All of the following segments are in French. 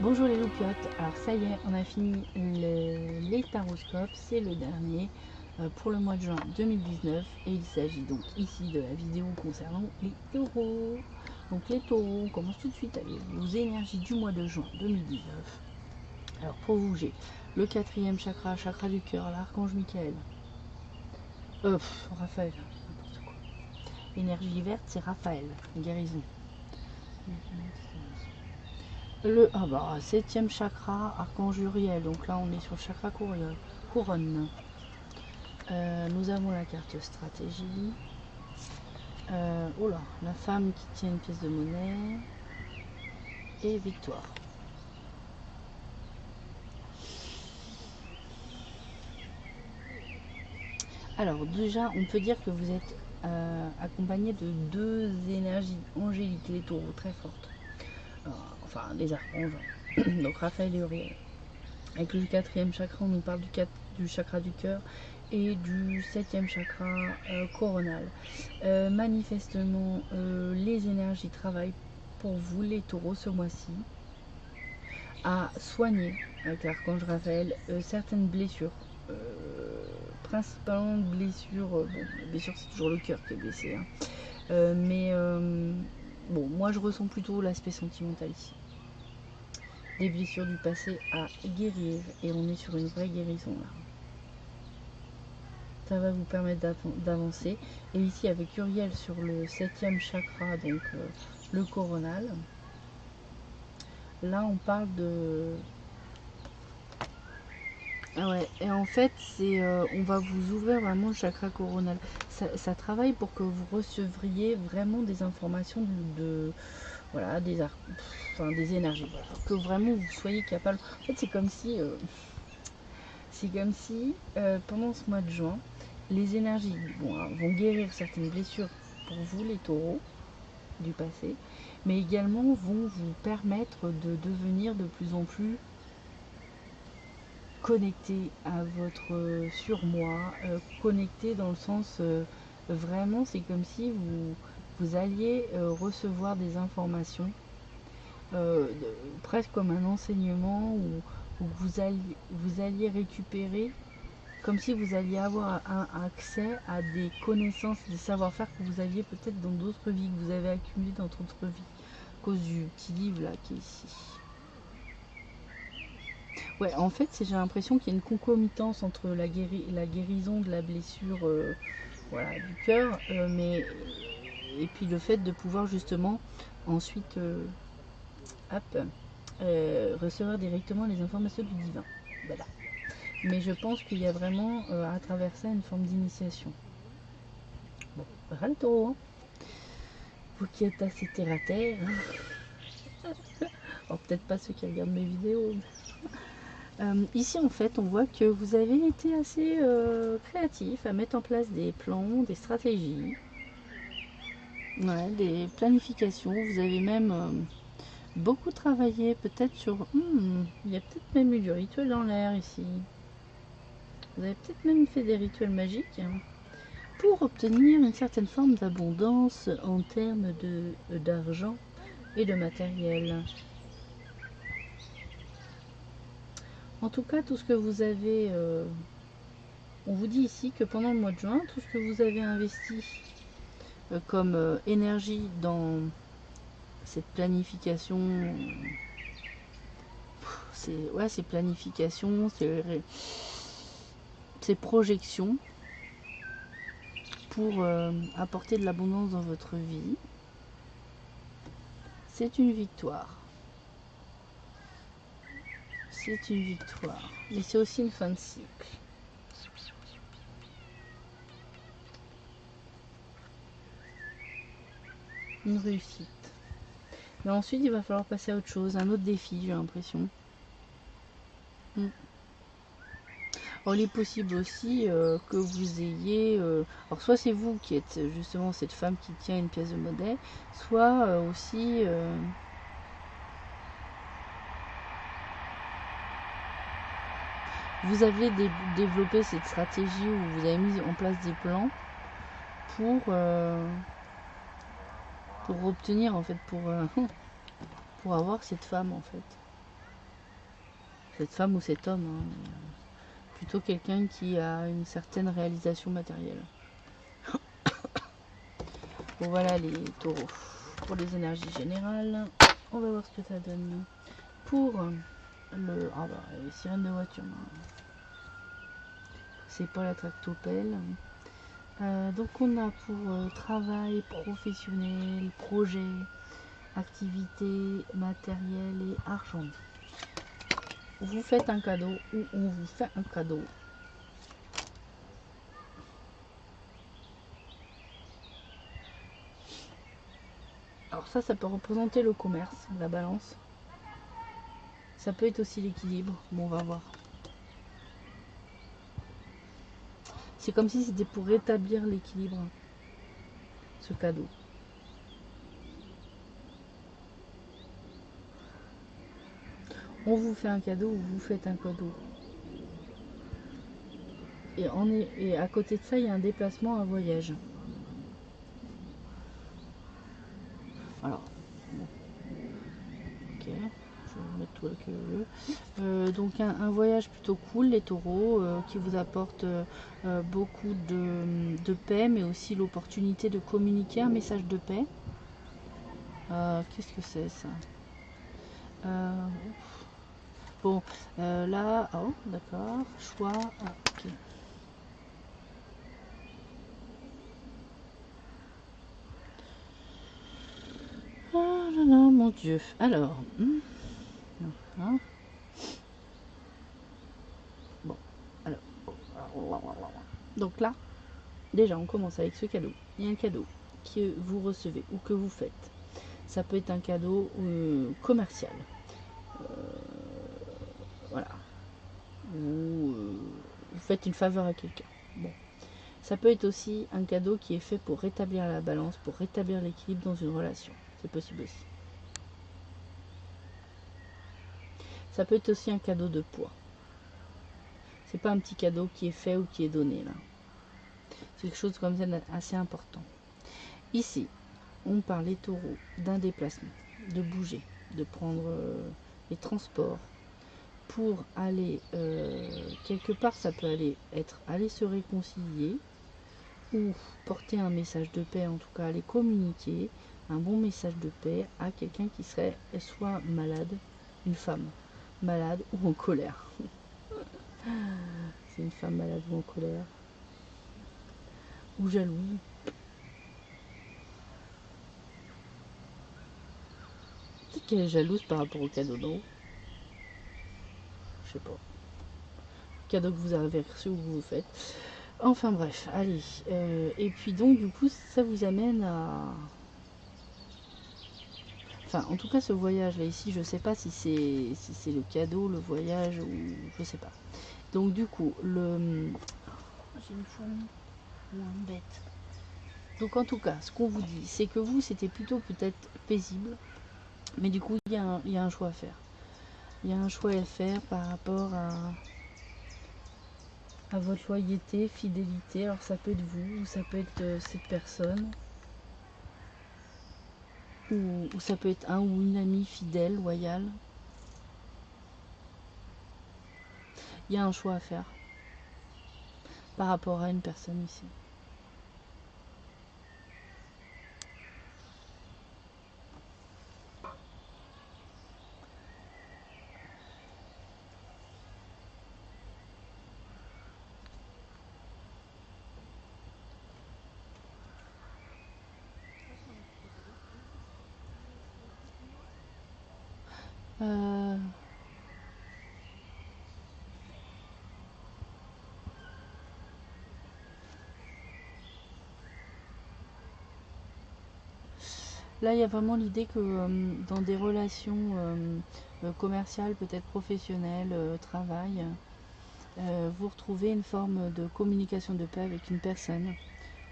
Bonjour les loupiotes, alors ça y est, on a fini les taroscopes, c'est le dernier pour le mois de juin 2019 et il s'agit donc ici de la vidéo concernant les taureaux. Donc les taureaux, on commence tout de suite avec vos énergies du mois de juin 2019. Alors pour vous, j'ai le quatrième chakra, chakra du cœur, l'archange Michael. Raphaël, n'importe quoi. Énergie verte, c'est Raphaël, guérison. Le 7e chakra, archange Uriel. Donc là, on est sur le chakra couronne. Nous avons la carte stratégie. La femme qui tient une pièce de monnaie. Et victoire. Alors déjà, on peut dire que vous êtes accompagné de deux énergies angéliques, les taureaux, très fortes. Enfin, les archanges. Donc Raphaël et Uriel. Avec le 4e chakra, on nous parle du chakra du cœur et du 7e chakra coronal. Manifestement, les énergies travaillent pour vous, les taureaux, ce mois-ci, à soigner, avec l'archange Raphaël, certaines blessures. Principalement blessures, la blessure c'est toujours le cœur qui est blessé, hein. Moi je ressens plutôt l'aspect sentimental ici. Des blessures du passé à guérir et on est sur une vraie guérison là. Ça va vous permettre d'avancer. Et ici avec Uriel sur le 7e chakra, donc le coronal, là on parle de... Ah ouais, et en fait c'est on va vous ouvrir vraiment le chakra coronal. Ça travaille pour que vous recevriez vraiment des informations voilà, des énergies, voilà, que vraiment vous soyez capable. En fait c'est comme si pendant ce mois de juin, les énergies vont guérir certaines blessures pour vous, les taureaux, du passé, mais également vont vous permettre de devenir de plus en plus connecté à votre surmoi, connecté dans le sens vraiment, c'est comme si vous alliez recevoir des informations, presque comme un enseignement, où vous alliez récupérer, comme si vous alliez avoir un accès à des connaissances, des savoir-faire que vous aviez peut-être dans d'autres vies, que vous avez accumulé dans d'autres vies, à cause du petit livre là qui est ici. Ouais, en fait, j'ai l'impression qu'il y a une concomitance entre la guérison de la blessure du cœur, et puis le fait de pouvoir justement ensuite recevoir directement les informations du divin. Voilà. Mais je pense qu'il y a vraiment à travers ça une forme d'initiation. Bon, ras le taureau, hein. Vous qui êtes assez terre à terre. Alors peut-être pas ceux qui regardent mes vidéos. Ici en fait on voit que vous avez été assez créatif à mettre en place des plans, des stratégies, ouais, des planifications. Vous avez même beaucoup travaillé peut-être sur... il y a peut-être même eu du rituel dans l'air ici. Vous avez peut-être même fait des rituels magiques, hein, pour obtenir une certaine forme d'abondance en termes d'argent et de matériel. En tout cas, tout ce que vous avez... on vous dit ici que pendant le mois de juin, tout ce que vous avez investi comme énergie dans cette planification, ces planifications, ces projections pour apporter de l'abondance dans votre vie, c'est une victoire. C'est une victoire. Mais c'est aussi une fin de cycle. Une réussite. Mais ensuite, il va falloir passer à autre chose, un autre défi, j'ai l'impression. Alors, il est possible aussi que vous ayez... alors, soit c'est vous qui êtes justement cette femme qui tient une pièce de monnaie, soit aussi... vous avez développé cette stratégie où vous avez mis en place des plans pour obtenir, en fait, pour avoir cette femme, en fait. cette femme ou cet homme, hein, plutôt quelqu'un qui a une certaine réalisation matérielle. Bon, voilà les taureaux. Pour les énergies générales, on va voir ce que ça donne. Pour le... Ah bah, les sirènes de voiture. C'est pas la tractopelle. Donc on a pour travail professionnel, projet, activité, matériel et argent. Vous faites un cadeau ou on vous fait un cadeau. Alors ça peut représenter le commerce, la balance. Ça peut être aussi l'équilibre. Bon, on va voir. C'est comme si c'était pour rétablir l'équilibre, ce cadeau. On vous fait un cadeau ou vous faites un cadeau. Et à côté de ça, il y a un déplacement, un voyage. Alors, bon. Ok, je vais mettre tout que je veux. Donc un voyage plutôt cool, les taureaux, qui vous apporte beaucoup de paix, mais aussi l'opportunité de communiquer un message de paix. Qu'est-ce que c'est ça? Bon, là, oh, d'accord, choix, ok. Oh là là, mon Dieu. Alors, hein. Bon, alors, donc là, déjà, on commence avec ce cadeau. Il y a un cadeau que vous recevez ou que vous faites. Ça peut être un cadeau commercial. Voilà. Ou vous faites une faveur à quelqu'un. Bon. Ça peut être aussi un cadeau qui est fait pour rétablir la balance, pour rétablir l'équilibre dans une relation. C'est possible aussi. Ça peut être aussi un cadeau de poids. C'est pas un petit cadeau qui est fait ou qui est donné là. C'est quelque chose comme ça assez important. Ici, on parle les taureaux d'un déplacement, de bouger, de prendre les transports pour aller quelque part. Ça peut aller se réconcilier ou porter un message de paix, en tout cas aller communiquer un bon message de paix à quelqu'un qui serait soit malade, une femme malade ou en colère. C'est une femme malade ou en colère ou jalouse. Peut-être qu'elle est jalouse par rapport au cadeau d'en haut. Je sais pas. Cadeau que vous avez reçu ou que vous faites. Enfin bref, allez. Et puis donc du coup ça vous amène à... Enfin en tout cas ce voyage là ici, je sais pas si c'est le cadeau, le voyage ou je sais pas. Donc du coup j'ai une fourmi ou un bête. Donc en tout cas ce qu'on vous dit c'est que vous c'était plutôt peut-être paisible. Mais du coup il y a un choix à faire. Il y a un choix à faire par rapport à votre loyauté, fidélité. Alors ça peut être vous, ou ça peut être cette personne, ou ça peut être un ou une amie fidèle, loyale. Il y a un choix à faire par rapport à une personne ici. Euh, Là, il y a vraiment l'idée que dans des relations commerciales, peut-être professionnelles, travail, vous retrouvez une forme de communication de paix avec une personne.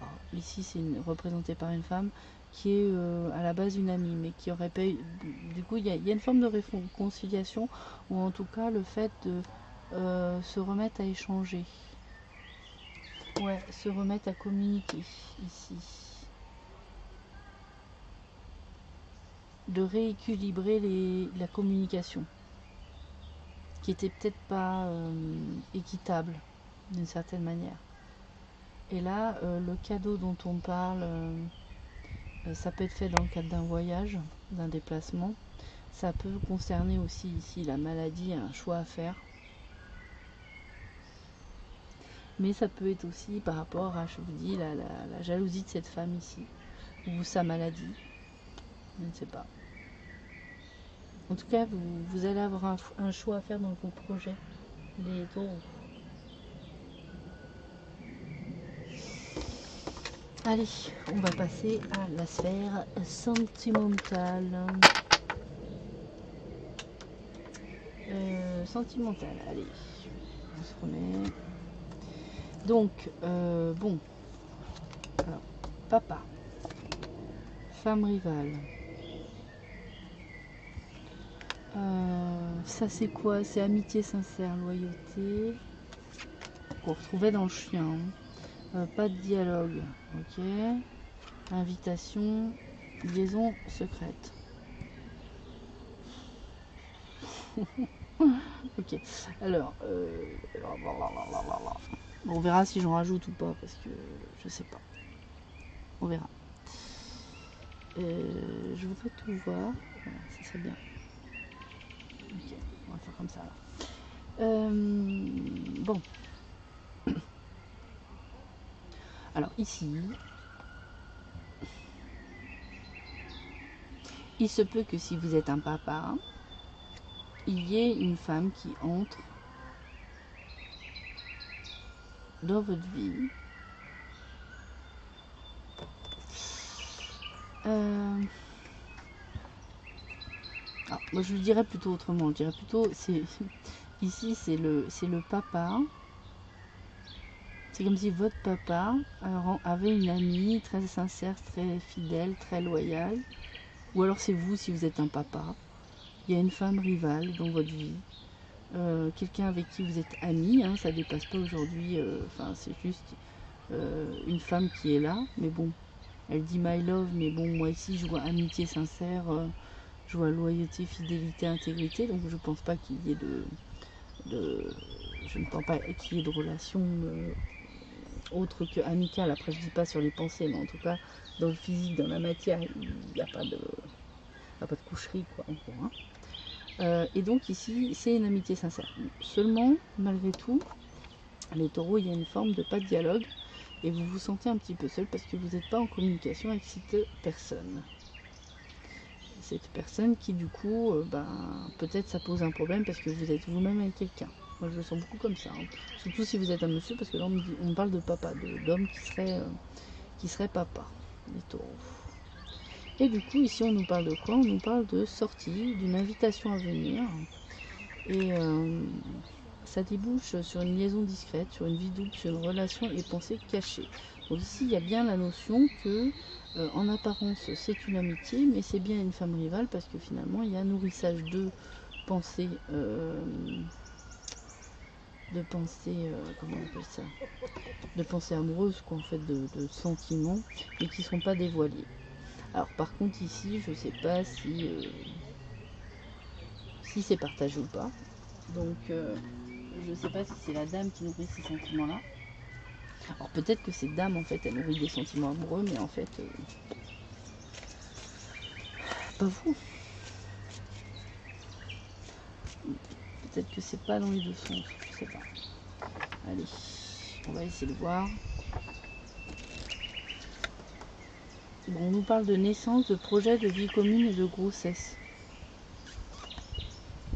Alors, ici, c'est représenté par une femme qui est à la base une amie, mais qui aurait pas eu... Du coup, il y a une forme de réconciliation, ou en tout cas le fait de se remettre à échanger. Ouais, se remettre à communiquer ici. De rééquilibrer la communication qui était peut-être pas équitable d'une certaine manière. Et là, le cadeau dont on parle, ça peut être fait dans le cadre d'un voyage, d'un déplacement. Ça peut concerner aussi ici la maladie, un choix à faire. Mais ça peut être aussi par rapport à, je vous dis, la jalousie de cette femme ici, ou sa maladie. Je ne sais pas. En tout cas, vous allez avoir un choix à faire dans vos projets, les taureaux. Allez, on va passer à la sphère sentimentale. Sentimentale, allez, on se remet. Donc, bon, alors, papa, femme rivale. Ça c'est quoi? C'est amitié sincère, loyauté. Qu'on retrouvait dans le chien. Pas de dialogue, ok. Invitation, liaison secrète. Ok, alors, bon, on verra si j'en rajoute ou pas, parce que je sais pas. On verra. Je voudrais tout voir. Voilà, ça serait bien. Ok, on va faire comme ça là. Bon. Alors ici, il se peut que si vous êtes un papa, il y ait une femme qui entre dans votre vie. Alors, moi je le dirais plutôt autrement. Je dirais plutôt, ici c'est le papa. C'est comme si votre papa avait une amie très sincère, très fidèle, très loyale. Ou alors c'est vous si vous êtes un papa. Il y a une femme rivale dans votre vie. Quelqu'un avec qui vous êtes ami, hein, ça dépasse pas aujourd'hui. Enfin, c'est juste une femme qui est là. Mais bon, elle dit my love. Mais bon, moi ici je vois amitié sincère. Je vois loyauté, fidélité, intégrité. Donc je pense pas qu'il y ait je ne pense pas qu'il y ait de relation autre que amicale. Après je dis pas sur les pensées, mais en tout cas dans le physique, dans la matière, il n'y a pas de coucherie quoi en gros, hein. Et donc ici c'est une amitié sincère. Seulement malgré tout, les taureaux, il y a une forme de pas de dialogue et vous vous sentez un petit peu seul parce que vous n'êtes pas en communication avec cette personne. Cette personne qui du coup, peut-être ça pose un problème parce que vous êtes vous-même avec quelqu'un. Moi je le sens beaucoup comme ça, hein. Surtout si vous êtes un monsieur, parce que là on parle de papa, d'homme qui serait papa, les taureaux. Et du coup ici on nous parle de quoi? On nous parle de sortie, d'une invitation à venir. Et ça débouche sur une liaison discrète, sur une vie double, sur une relation et pensée cachée. Donc ici il y a bien la notion que en apparence c'est une amitié, mais c'est bien une femme rivale parce que finalement il y a un nourrissage de pensées, comment on appelle ça, de pensées amoureuses quoi, en fait, de sentiments, mais qui ne sont pas dévoilés. Alors par contre ici je sais pas si c'est partagé ou pas. Donc je sais pas si c'est la dame qui nourrit ces sentiments là. Alors peut-être que cette dame en fait elle nourrit des sentiments amoureux, mais en fait pas vous. Peut-être que c'est pas dans les deux sens, je sais pas. Allez, on va essayer de voir. Bon, on nous parle de naissance, de projet, de vie commune et de grossesse.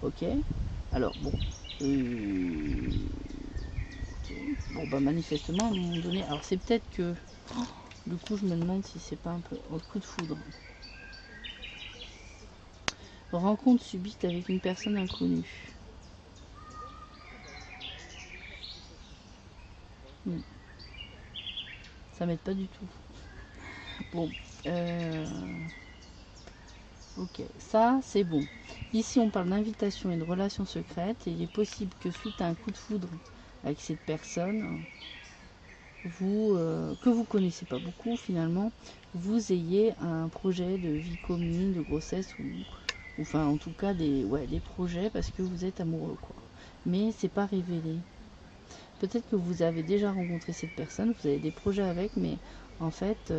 Ok. Alors bon. Ok. Bon bah manifestement à un moment donné. Alors c'est peut-être que. Du coup je me demande si c'est pas un peu un coup de foudre. Rencontre subite avec une personne inconnue. Ça m'aide pas du tout. Bon. Ok, ça c'est bon. Ici on parle d'invitation et de relation secrète. Et il est possible que suite à un coup de foudre avec cette personne, que vous connaissez pas beaucoup finalement, vous ayez un projet de vie commune, de grossesse ou enfin en tout cas des projets parce que vous êtes amoureux quoi. mais c'est pas révélé. Peut-être que vous avez déjà rencontré cette personne, vous avez des projets avec, mais en fait,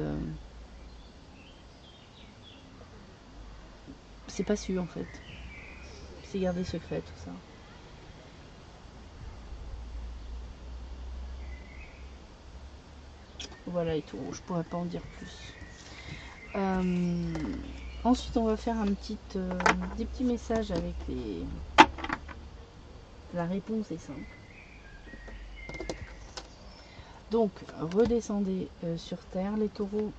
c'est pas sûr en fait. C'est gardé secret tout ça. Voilà et tout, je pourrais pas en dire plus. Ensuite, on va faire des petits messages avec la réponse est simple. Donc, redescendez sur Terre, les taureaux.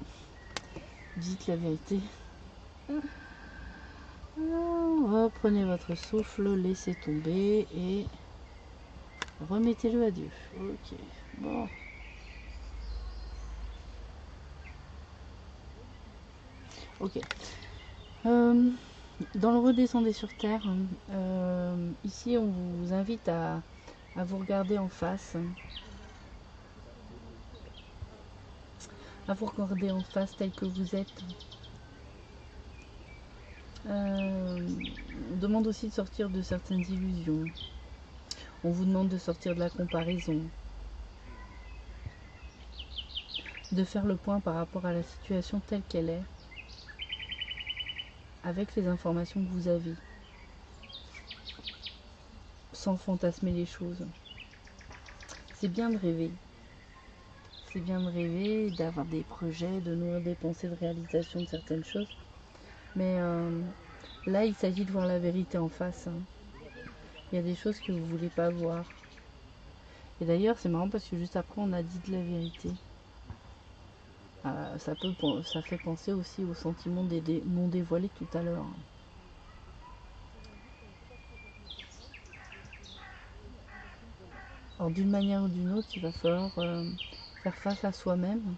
Dites la vérité. Reprenez votre souffle, laissez tomber et remettez-le à Dieu. Ok, bon. Ok. Dans le redescendez sur Terre, ici on vous invite à vous regarder en face. À vous regarder en face tel que vous êtes. On demande aussi de sortir de certaines illusions. On vous demande de sortir de la comparaison. De faire le point par rapport à la situation telle qu'elle est. Avec les informations que vous avez. Sans fantasmer les choses. C'est bien de rêver. C'est bien de rêver, d'avoir des projets, de nourrir des pensées de réalisation de certaines choses. Mais là, il s'agit de voir la vérité en face. Il y a des choses que vous ne voulez pas voir. Et d'ailleurs, c'est marrant parce que juste après, on a dit de la vérité. Ça fait penser aussi au sentiment des non dévoilés tout à l'heure. Alors, d'une manière ou d'une autre, il va falloir faire face à soi-même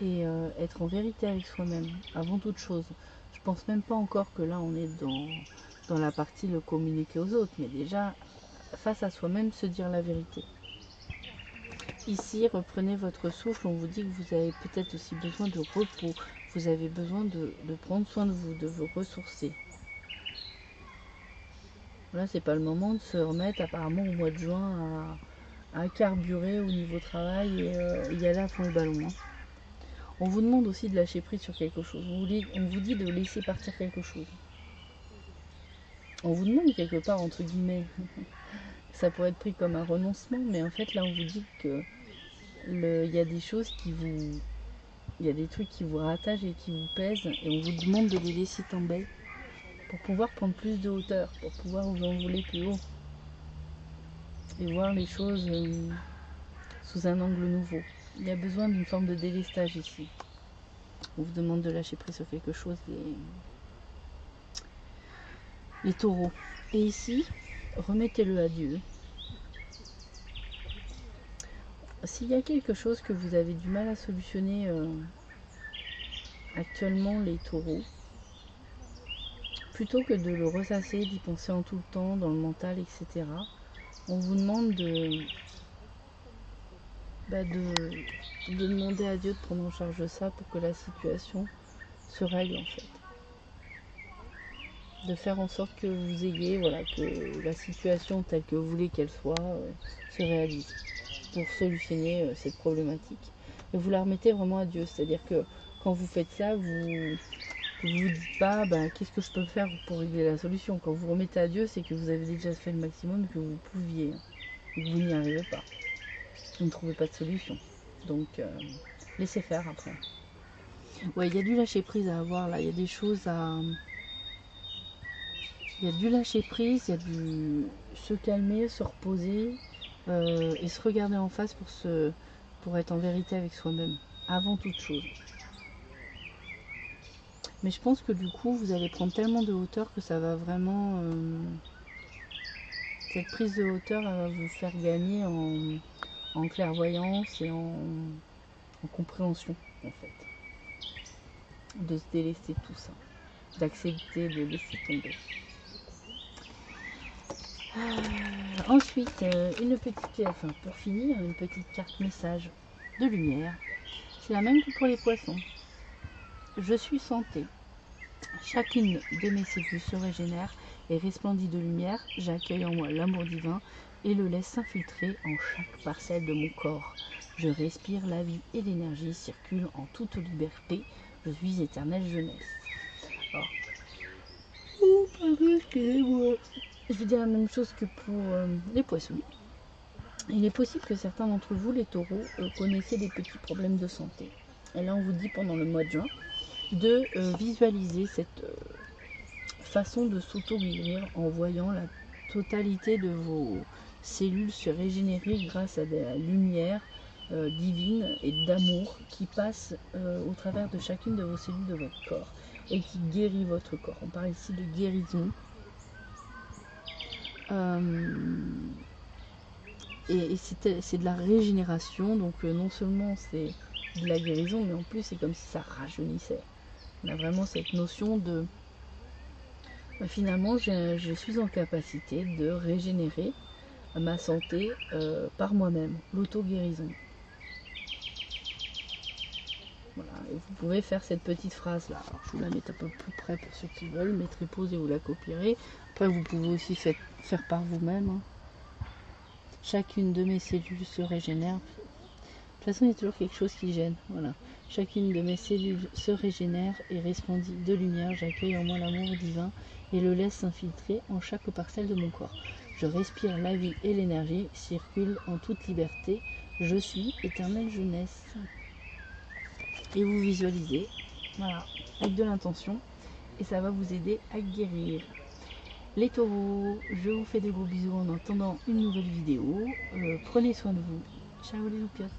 et être en vérité avec soi-même, avant toute chose. Je pense même pas encore que là, on est dans la partie le communiquer aux autres, mais déjà, face à soi-même, se dire la vérité. Ici, reprenez votre souffle, on vous dit que vous avez peut-être aussi besoin de repos, vous avez besoin de prendre soin de vous ressourcer. Là, c'est pas le moment de se remettre apparemment au mois de juin à carburer au niveau travail et y aller à fond le ballon. On vous demande aussi de lâcher prise sur quelque chose, on vous dit de laisser partir quelque chose. On vous demande quelque part, entre guillemets, ça pourrait être pris comme un renoncement, mais en fait là on vous dit que il y a des choses il y a des trucs qui vous rattachent et qui vous pèsent et on vous demande de les laisser tomber pour pouvoir prendre plus de hauteur, pour pouvoir vous envoler plus haut et voir les choses sous un angle nouveau. Il y a besoin d'une forme de délestage ici. On vous demande de lâcher prise sur quelque chose, les taureaux. Et ici, remettez-le à Dieu. S'il y a quelque chose que vous avez du mal à solutionner actuellement, les taureaux, plutôt que de le ressasser, d'y penser en tout le temps, dans le mental, etc., on vous demande de demander à Dieu de prendre en charge ça pour que la situation se règle en fait. De faire en sorte que vous ayez, voilà, que la situation telle que vous voulez qu'elle soit se réalise pour solutionner cette problématique. Et vous la remettez vraiment à Dieu, c'est-à-dire que quand vous faites ça, vous vous dites pas qu'est-ce que je peux faire pour régler la solution. Quand vous remettez à Dieu, c'est que vous avez déjà fait le maximum que vous pouviez et que vous n'y arrivez pas. Vous ne trouvez pas de solution. Donc laissez faire après. Ouais, il y a du lâcher prise à avoir là, il y a des choses à. Il y a du lâcher prise, il y a du se calmer, se reposer et se regarder en face pour être en vérité avec soi-même, avant toute chose. Mais je pense que du coup, vous allez prendre tellement de hauteur que ça va vraiment. Cette prise de hauteur, elle va vous faire gagner en clairvoyance et en compréhension, en fait. De se délester tout ça. D'accepter de laisser tomber. Ensuite, pour finir, une petite carte message de lumière. C'est la même que pour les poissons. Je suis santé. Chacune de mes cellules se régénère et resplendit de lumière. J'accueille en moi l'amour divin. et le laisse s'infiltrer en chaque parcelle de mon corps. Je respire la vie et l'énergie circulent en toute liberté. Je suis éternelle jeunesse. Alors, excusez-moi. Je vais dire la même chose que pour les poissons. Il est possible que certains d'entre vous, les taureaux, connaissiez des petits problèmes de santé. Et là, on vous dit pendant le mois de juin de visualiser cette façon de s'auto-guérir en voyant la totalité de vos cellules se régénérer grâce à de la lumière divine et d'amour qui passe au travers de chacune de vos cellules de votre corps et qui guérit votre corps. On parle ici de guérison. Et c'est de la régénération, donc non seulement c'est de la guérison, mais en plus c'est comme si ça rajeunissait. On a vraiment cette notion de finalement je suis en capacité de régénérer ma santé par moi-même, l'auto-guérison. Voilà, et vous pouvez faire cette petite phrase là. Alors, je vous la mets un peu plus près pour ceux qui veulent, mettrez pause et vous la copierez. Après vous pouvez aussi faire par vous-même. Hein. Chacune de mes cellules se régénère. De toute façon, il y a toujours quelque chose qui gêne. Voilà. Chacune de mes cellules se régénère et resplendit de lumière. J'accueille en moi l'amour divin et le laisse s'infiltrer en chaque parcelle de mon corps. Je respire la vie et l'énergie circulent en toute liberté. Je suis éternelle jeunesse. Et vous visualisez, voilà, avec de l'intention, et ça va vous aider à guérir. Les taureaux, je vous fais de gros bisous en attendant une nouvelle vidéo. Prenez soin de vous. Ciao les loupiottes.